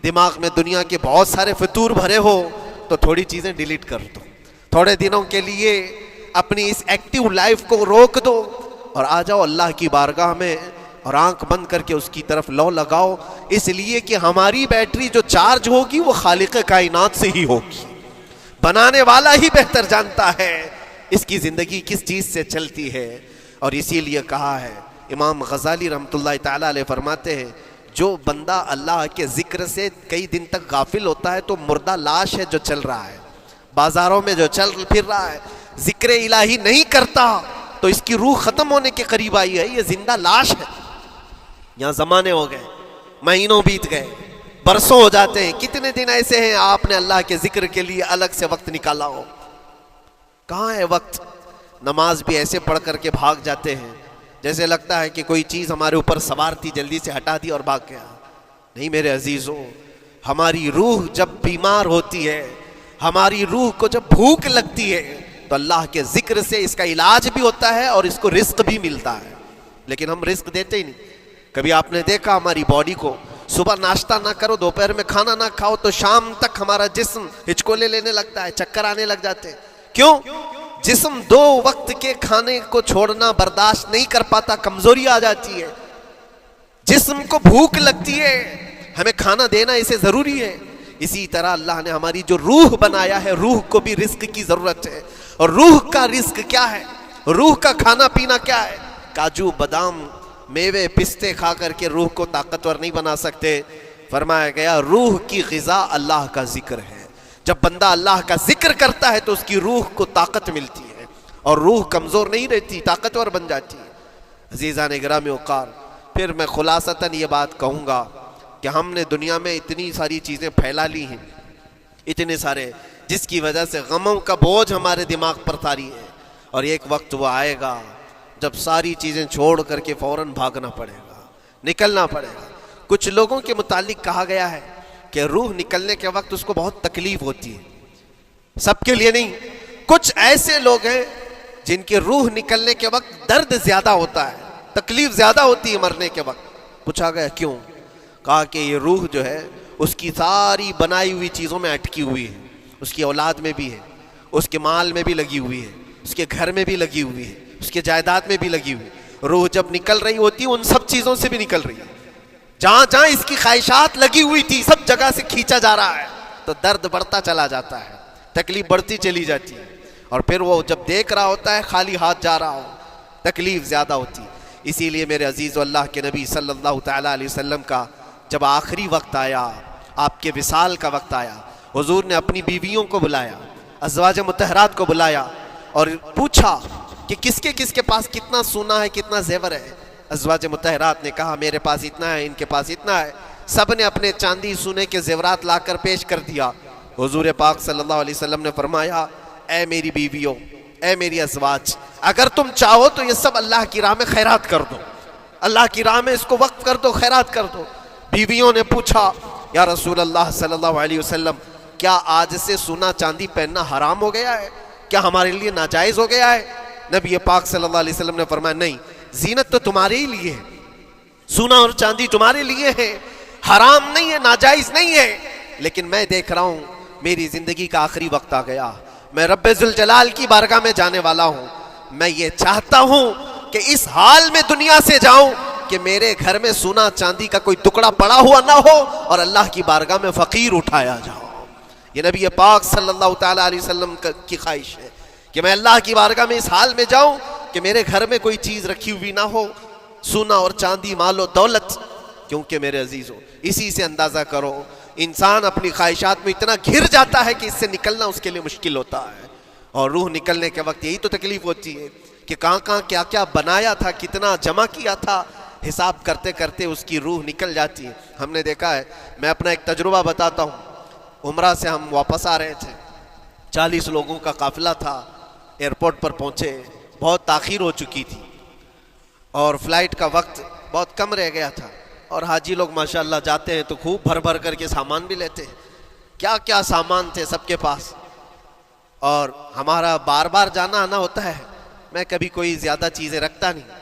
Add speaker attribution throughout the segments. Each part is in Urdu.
Speaker 1: دماغ میں دنیا کے بہت سارے فطور بھرے ہو تو تھوڑی چیزیں ڈیلیٹ کر دو، تھوڑے دنوں کے لیے اپنی اس ایکٹیو لائف کو روک دو اور آ جاؤ اللہ کی بارگاہ میں اور آنکھ بند کر کے اس کی طرف لو لگاؤ، اس لیے کہ ہماری بیٹری جو چارج ہوگی وہ خالق کائنات سے ہی ہوگی، بنانے والا ہی بہتر جانتا ہے اس کی زندگی کس چیز سے چلتی ہے۔ اور اسی لیے کہا ہے، امام غزالی رحمۃ اللہ تعالیٰ علیہ فرماتے ہیں، جو بندہ اللہ کے ذکر سے کئی دن تک غافل ہوتا ہے تو مردہ لاش ہے جو چل رہا ہے، بازاروں میں جو چل پھر رہا ہے، ذکر الہی نہیں کرتا تو اس کی روح ختم ہونے کے قریب آئی ہے، یہ زندہ لاش ہے۔ یہاں زمانے ہو گئے، مہینوں بیت گئے، برسوں ہو جاتے ہیں، کتنے دن ایسے ہیں آپ نے اللہ کے ذکر کے لیے الگ سے وقت نکالا ہو؟ کہاں ہے وقت؟ نماز بھی ایسے پڑھ کر کے بھاگ جاتے ہیں جیسے لگتا ہے کہ کوئی چیز ہمارے اوپر سوار تھی، جلدی سے ہٹا دی اور بھاگ گیا۔ نہیں میرے عزیزوں، ہماری روح جب بیمار ہوتی ہے، ہماری روح کو جب بھوک لگتی ہے تو اللہ کے ذکر سے اس کا علاج بھی ہوتا ہے اور اس کو رزق بھی ملتا ہے، لیکن ہم رزق دیتے ہی نہیں۔ کبھی آپ نے دیکھا ہماری باڈی کو، صبح ناشتہ نہ کرو، دوپہر میں کھانا نہ کھاؤ تو شام تک ہمارا جسم ہچکولے لینے لگتا ہے، چکر آنے لگ جاتے ہیں۔ کیوں؟ جسم 2 وقت کے کھانے کو چھوڑنا برداشت نہیں کر پاتا، کمزوری آ جاتی ہے، جسم کو بھوک لگتی ہے، ہمیں کھانا دینا اسے ضروری ہے۔ اسی طرح اللہ نے ہماری جو روح بنایا ہے، روح کو بھی رزق کی ضرورت ہے، اور روح کا رزق کیا ہے؟ روح کا کھانا پینا کیا ہے؟ کاجو بادام میوے پستے کھا کر کے روح کو طاقتور نہیں بنا سکتے۔ فرمایا گیا روح کی غذا اللہ کا ذکر ہے، جب بندہ اللہ کا ذکر کرتا ہے تو اس کی روح کو طاقت ملتی ہے اور روح کمزور نہیں رہتی، طاقتور بن جاتی ہے۔ عزیزان گرامی وقار، پھر میں خلاصتاً یہ بات کہوں گا کہ ہم نے دنیا میں اتنی ساری چیزیں پھیلا لی ہیں، اتنے سارے، جس کی وجہ سے غموں کا بوجھ ہمارے دماغ پر طاری ہے، اور ایک وقت وہ آئے گا جب ساری چیزیں چھوڑ کر کے فوراً بھاگنا پڑے گا، نکلنا پڑے گا۔ کچھ لوگوں کے متعلق کہا گیا ہے کہ روح نکلنے کے وقت اس کو بہت تکلیف ہوتی ہے، سب کے لیے نہیں، کچھ ایسے لوگ ہیں جن کے روح نکلنے کے وقت درد زیادہ ہوتا ہے، تکلیف زیادہ ہوتی ہے مرنے کے وقت۔ پوچھا گیا کیوں؟ کہا کہ یہ روح جو ہے اس کی ساری بنائی ہوئی چیزوں میں اٹکی ہوئی ہے، اس کی اولاد میں بھی ہے، اس کے مال میں بھی لگی ہوئی ہے، اس کے گھر میں بھی لگی ہوئی ہے، اس کے جائیداد میں بھی لگی ہوئی ہے۔ روح جب نکل رہی ہوتی ہے ان سب چیزوں سے بھی نکل رہی ہے، جہاں جہاں اس کی خواہشات لگی ہوئی تھی سب جگہ سے کھینچا جا رہا ہے، تو درد بڑھتا چلا جاتا ہے، تکلیف بڑھتی چلی جاتی ہے، اور پھر وہ جب دیکھ رہا ہوتا ہے خالی ہاتھ جا رہا ہو، تکلیف زیادہ ہوتی ہے۔ اسی لیے میرے عزیز اللہ کے نبی صلی اللہ تعالیٰ علیہ وسلم کا جب آخری وقت آیا، آپ کے وصال کا وقت آیا، حضور نے اپنی بیویوں کو بلایا، ازواج مطہرات کو بلایا اور پوچھا کہ کس کے پاس کتنا سونا ہے، کتنا زیور ہے۔ ازواج مطہرات نے کہا میرے پاس اتنا ہے، ان کے پاس اتنا ہے، سب نے اپنے چاندی سونے کے زیورات لا کر پیش کر دیا۔ حضور پاک صلی اللہ علیہ وسلم نے فرمایا اے میری بیویوں، اے میری ازواج، اگر تم چاہو تو یہ سب اللہ کی راہ میں خیرات کر دو، اللہ کی راہ میں اس کو وقف کر دو، خیرات کر دو۔ بیویوں نے پوچھا یا رسول اللہ صلی اللہ علیہ وسلم، کیا آج سے سونا چاندی پہننا حرام ہو گیا ہے؟ کیا ہمارے لیے ناجائز ہو گیا ہے؟ نبی پاک صلی اللہ علیہ وسلم نے فرمایا نہیں، زینت تو تمہارے ہی لیے ہے، سونا اور چاندی تمہارے لیے ہے، حرام نہیں ہے، ناجائز نہیں ہے، لیکن میں دیکھ رہا ہوں میری زندگی کا آخری وقت آ گیا، میں رب ذوالجلال کی بارگاہ میں جانے والا ہوں، میں یہ چاہتا ہوں کہ اس حال میں دنیا سے جاؤں کہ میرے گھر میں سونا چاندی کا کوئی ٹکڑا پڑا ہوا نہ ہو اور اللہ کی بارگاہ میں فقیر اٹھایا جاؤ۔ یہ نبی پاک صلی اللہ تعالیٰ علیہ وسلم کی خواہش ہے کہ میں اللہ کی بارگاہ میں اس حال میں جاؤں کہ میرے گھر میں کوئی چیز رکھی ہوئی نہ ہو، سونا اور چاندی، مال و دولت۔ کیونکہ میرے عزیزوں اسی سے اندازہ کرو انسان اپنی خواہشات میں اتنا گھر جاتا ہے کہ اس سے نکلنا اس کے لیے مشکل ہوتا ہے، اور روح نکلنے کے وقت یہی تو تکلیف ہوتی ہے کہ کہاں کہاں کیا کیا بنایا تھا، کتنا جمع کیا تھا، حساب کرتے کرتے اس کی روح نکل جاتی ہے۔ ہم نے دیکھا ہے، میں اپنا ایک تجربہ بتاتا ہوں، عمرہ سے ہم واپس آ رہے تھے، 40 لوگوں کا قافلہ تھا، ایئرپورٹ پر پہنچے، بہت تاخیر ہو چکی تھی اور فلائٹ کا وقت بہت کم رہ گیا تھا، اور حاجی لوگ ماشاءاللہ جاتے ہیں تو خوب بھر بھر کر کے سامان بھی لیتے ہیں، کیا کیا سامان تھے سب کے پاس، اور ہمارا بار بار جانا آنا ہوتا ہے، میں کبھی کوئی زیادہ چیزیں رکھتا نہیں۔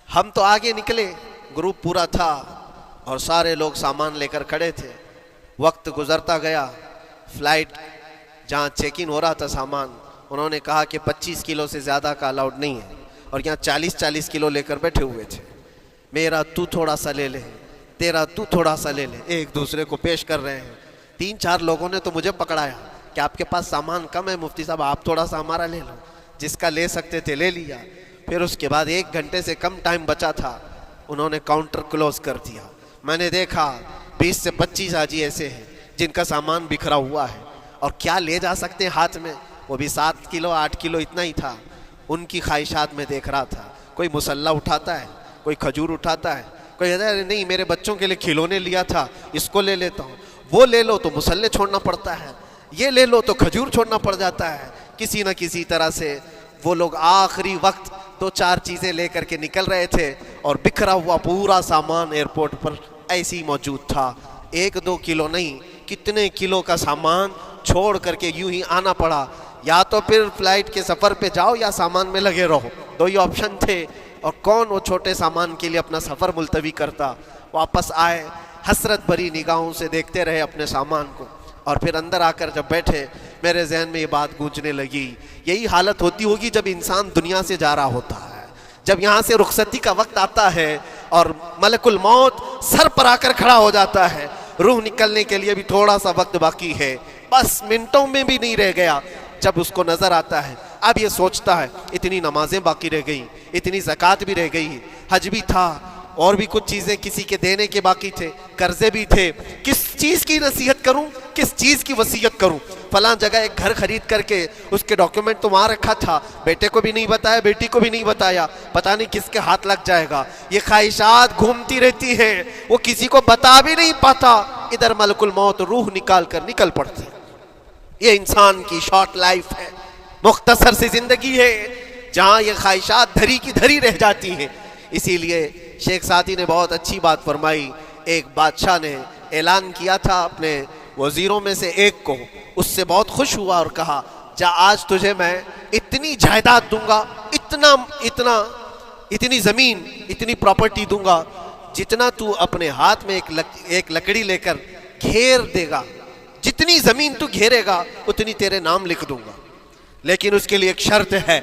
Speaker 1: ہم تو آگے نکلے، گروپ پورا تھا اور سارے لوگ سامان لے کر کھڑے تھے، وقت گزرتا گیا، فلائٹ جہاں چیک ان ہو رہا تھا سامان، انہوں نے کہا کہ 25 کلو سے زیادہ کا الاؤڈ نہیں ہے، اور یہاں 40 کلو لے کر بیٹھے ہوئے تھے۔ میرا تو تھوڑا سا لے لے، تیرا تو تھوڑا سا لے لے، ایک دوسرے کو پیش کر رہے ہیں۔ 3-4 لوگوں نے تو مجھے پکڑایا کہ آپ کے پاس سامان کم ہے مفتی صاحب، آپ تھوڑا سا ہمارا لے لو۔ جس کا لے سکتے تھے لے لیا۔ پھر اس کے بعد 1 گھنٹے سے کم ٹائم بچا تھا، انہوں نے کاؤنٹر کلوز کر دیا۔ میں نے دیکھا 20 سے 25 حاجی ایسے ہیں جن کا سامان بکھرا ہوا ہے، اور کیا لے جا سکتے ہیں ہاتھ میں، وہ بھی 7 کلو 8 کلو اتنا ہی تھا۔ ان کی خواہشات میں دیکھ رہا تھا، کوئی مسلح اٹھاتا ہے، کوئی کھجور اٹھاتا ہے، کوئی کہتا ہے نہیں میرے بچوں کے لیے کھلونے لیا تھا اس کو لے لیتا ہوں، وہ لے لو تو مسلح چھوڑنا پڑتا ہے، یہ لے لو تو کھجور چھوڑنا پڑ جاتا ہے۔ کسی نہ کسی طرح سے وہ لوگ آخری وقت 2-4 چیزیں لے کر کے نکل رہے تھے، اور بکھرا ہوا پورا سامان ایئرپورٹ پر ایسے ہی موجود تھا۔ 1-2 کلو نہیں، کتنے کلو کا سامان چھوڑ کر کے یوں ہی آنا پڑا۔ یا تو پھر فلائٹ کے سفر پہ جاؤ یا سامان میں لگے رہو، 2 ہی آپشن تھے، اور کون وہ چھوٹے سامان کے لیے اپنا سفر ملتوی کرتا۔ واپس آئے، حسرت بھری نگاہوں سے دیکھتے رہے اپنے سامان کو، اور پھر اندر آ کر جب بیٹھے میرے ذہن میں یہ بات گونجنے لگی، یہی حالت ہوتی ہوگی جب انسان دنیا سے جا رہا ہوتا ہے، جب یہاں سے رخصتی کا وقت آتا ہے اور ملک الموت سر پر آ کر کھڑا ہو جاتا ہے، روح نکلنے کے لیے بھی تھوڑا سا وقت باقی ہے، بس منٹوں میں بھی نہیں رہ گیا۔ جب اس کو نظر آتا ہے، اب یہ سوچتا ہے اتنی نمازیں باقی رہ گئی، اتنی زکوٰۃ بھی رہ گئی، حج بھی تھا، اور بھی کچھ چیزیں کسی کے دینے کے باقی تھے، قرضے بھی تھے، کس چیز کی نصیحت کروں، کس چیز کی وصیت کروں؟ فلاں جگہ ایک گھر خرید کر کے اس کے ڈاکیومنٹ تو وہاں رکھا تھا، بیٹے کو بھی نہیں بتایا، بیٹی کو بھی نہیں بتایا، پتہ نہیں کس کے ہاتھ لگ جائے گا۔ یہ خواہشات گھومتی رہتی ہیں، وہ کسی کو بتا بھی نہیں پاتا، ادھر ملک الموت روح نکال کر نکل پڑتے۔ یہ انسان کی شارٹ لائف ہے، مختصر سی زندگی ہے، جہاں یہ خواہشات دھری کی دھری رہ جاتی ہیں۔ اسی لیے شیخ سعدی نے بہت اچھی بات فرمائی۔ ایک بادشاہ نے اعلان کیا تھا اپنے وزیروں میں سے ایک کو، اس سے بہت خوش ہوا اور کہا جا آج تجھے میں اتنی جائیداد دوں گا، اتنی زمین، اتنی پراپرٹی دوں گا، جتنا تو اپنے ہاتھ میں ایک لکڑی لے کر گھیر دے گا، جتنی زمین تو گھیرے گا اتنی تیرے نام لکھ دوں گا، لیکن اس کے لیے ایک شرط ہے،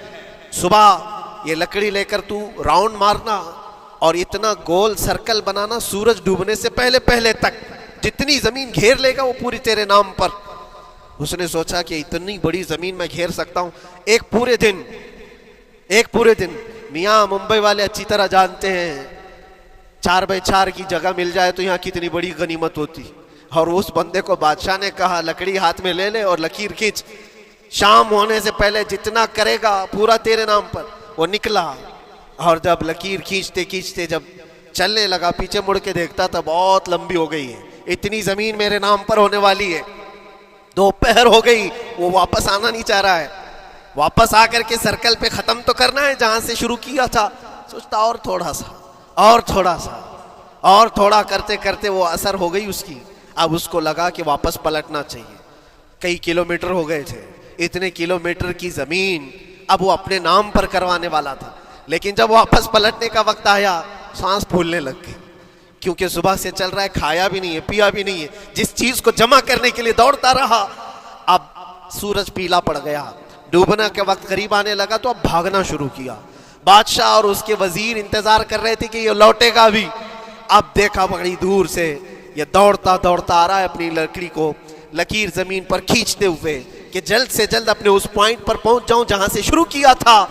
Speaker 1: صبح یہ لکڑی لے کر تو راؤنڈ مارنا اور اتنا گول سرکل بنانا سورج ڈوبنے سے پہلے تک، جتنی زمین گھیر لے گا وہ پوری تیرے نام پر۔ اس نے سوچا کہ اتنی بڑی زمین میں گھیر سکتا ہوں، ایک پورے دن میاں ممبئی والے اچھی طرح جانتے ہیں 4x4 کی جگہ مل جائے تو یہاں کتنی بڑی غنیمت ہوتی۔ اور اس بندے کو بادشاہ نے کہا لکڑی ہاتھ میں لے لے اور لکیر کھینچ، شام ہونے سے پہلے جتنا کرے گا پورا تیرے نام پر۔ وہ نکلا، اور جب لکیر کھینچتے جب چلنے لگا، پیچھے مڑ کے دیکھتا تھا بہت لمبی ہو گئی ہے، اتنی زمین میرے نام پر ہونے والی ہے۔ دوپہر ہو گئی، وہ واپس آنا نہیں چاہ رہا ہے، واپس آ کر کے سرکل پہ ختم تو کرنا ہے جہاں سے شروع کیا تھا۔ سوچتا اور تھوڑا کرتے وہ اثر ہو گئی اس کی۔ اب اس کو لگا کہ واپس پلٹنا چاہیے، کئی کلومیٹر ہو گئے تھے، اتنے کلومیٹر کی زمین اب وہ اپنے نام پر کروانے والا تھا، لیکن جب واپس پلٹنے کا وقت آیا سانس پھولنے لگ گئی، کیونکہ صبح سے چل رہا ہے، کھایا بھی نہیں ہے، پیا بھی نہیں ہے، جس چیز کو جمع کرنے کے لیے دوڑتا رہا۔ اب سورج پیلا پڑ گیا، ڈوبنا کے وقت قریب آنے لگا تو اب بھاگنا شروع کیا۔ بادشاہ اور اس کے وزیر انتظار کر رہے تھے کہ یہ لوٹے گا بھی۔ اب دیکھا بڑی دور سے یہ دوڑتا آ رہا ہے، اپنی لکڑی کو لکیر زمین پر کھینچتے ہوئے کہ جلد سے جلد اپنے اس پوائنٹ پر پہنچ جاؤں جہاں سے شروع کیا تھا۔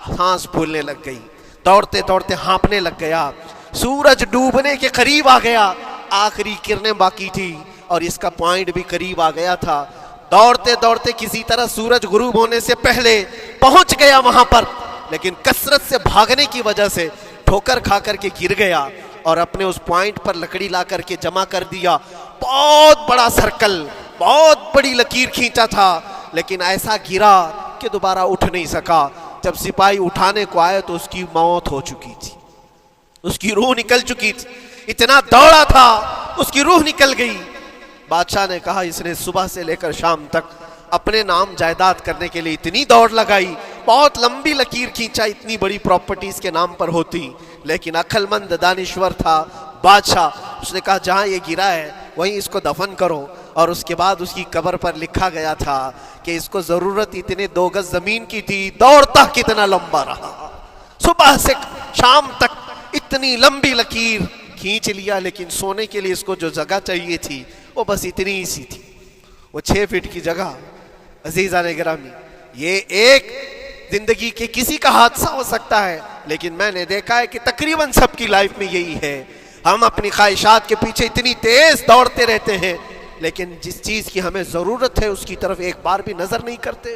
Speaker 1: سانس پھولنے لگ گئی، دوڑتے ہانپنے لگ گیا، سورج ڈوبنے کے قریب آ گیا، آخری کرنیں باقی تھی اور اس کا پوائنٹ بھی قریب آ گیا تھا۔ دوڑتے کسی طرح سورج غروب ہونے سے پہلے پہنچ گیا وہاں پر، لیکن کثرت سے بھاگنے کی وجہ سے ٹھوکر کھا کر کے گر گیا اور اپنے اس پوائنٹ پر لکڑی لا کر کے جمع کر دیا۔ بہت بڑا سرکل، بہت بڑی لکیر کھینچا تھا، لیکن ایسا گرا کہ دوبارہ اٹھ نہیں سکا۔ جب سپاہی اٹھانے کو آئے تو اس کی موت ہو چکی تھی، اس کی روح نکل چکی تھی، اتنا دوڑا تھا اس کی روح نکل گئی۔ بادشاہ نے کہا اس نے صبح سے لے کر شام تک اپنے نام جائیداد کرنے کے لیے اتنی دوڑ لگائی، بہت لمبی لکیر کھینچا، اتنی بڑی پراپرٹیز کے نام پر ہوتی، لیکن عقل مند دانشور تھا بادشاہ۔ اس نے کہا جہاں یہ گرا ہے وہیں اس کو دفن کرو. اور اس کے بعد اس کی قبر پر لکھا گیا تھا کہ اس کو ضرورت اتنے 2 گز زمین کی تھی، دوڑتا کتنا لمبا رہا، صبح سے شام تک اتنی لمبی لکیر کھینچ لیا، لیکن سونے کے لیے اس کو جو جگہ چاہیے تھی وہ بس اتنی ہی سی تھی، وہ 6 فٹ کی جگہ. عزیزان گرامی، یہ ایک زندگی کے کسی کا حادثہ ہو سکتا ہے، لیکن میں نے دیکھا ہے کہ تقریباً سب کی لائف میں یہی ہے. ہم اپنی خواہشات کے پیچھے اتنی تیز دوڑتے رہتے ہیں، لیکن جس چیز کی ہمیں ضرورت ہے اس کی طرف ایک بار بھی نظر نہیں کرتے.